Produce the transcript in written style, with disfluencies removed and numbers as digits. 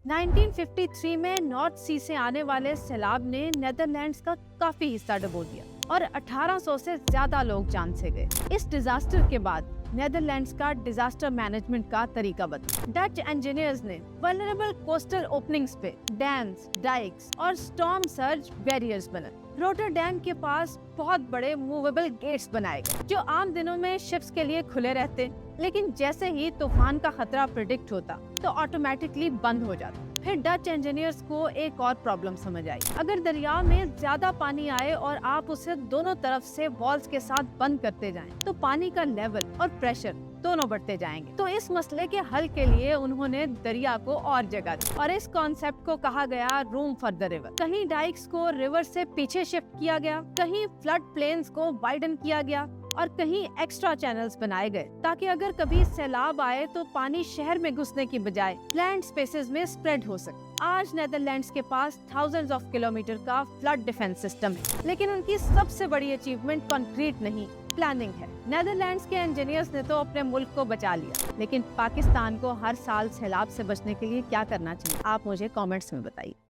1953 में नॉर्थ सी से आने वाले सैलाब ने नेदरलैंड्स का काफी हिस्सा डुबो दिया और 1800 से ज्यादा लोग जान से गए। इस डिजास्टर के बाद नेदरलैंड्स का डिजास्टर मैनेजमेंट का तरीका बदला। डच इंजीनियर्स ने वल्नरेबल कोस्टल ओपनिंग्स पे डैम्स, डाइक्स और स्टॉर्म सर्ज बैरियर्स बनाए। रोटरडैम के पास बहुत बड़े मूवेबल गेट्स बनाए गए जो आम दिनों में शिप्स के लिए खुले रहते, लेकिन जैसे ही तूफान का खतरा प्रिडिक्ट होता तो ऑटोमेटिकली बंद हो जाता। फिर डच इंजीनियर्स को एक और प्रॉब्लम समझ आई। अगर दरिया में ज्यादा पानी आए और आप उसे दोनों तरफ से वॉल्स के साथ बंद करते जाएं, तो पानी का लेवल और प्रेशर दोनों बढ़ते जाएंगे। तो इस मसले के हल के लिए उन्होंने दरिया को और जगह दी और इस कॉन्सेप्ट को कहा गया रूम फॉर द रिवर। कहीं डाइक्स को रिवर से पीछे शिफ्ट किया गया, कहीं फ्लड प्लेन्स को वाइडन किया गया और कहीं एक्स्ट्रा चैनल्स बनाए गए ताकि अगर कभी सैलाब आए तो पानी शहर में घुसने की बजाय प्लैंड स्पेसेस में स्प्रेड हो सके। आज नेदरलैंड्स के पास थाउजेंड्स ऑफ किलोमीटर का फ्लड डिफेंस सिस्टम है, लेकिन उनकी सबसे बड़ी अचीवमेंट कंक्रीट नहीं, प्लानिंग है। नेदरलैंड्स के इंजीनियर्स ने तो अपने मुल्क को बचा लिया, लेकिन पाकिस्तान को हर साल सैलाब से बचने के लिए क्या करना चाहिए, आप मुझे कमेंट्स में बताइए।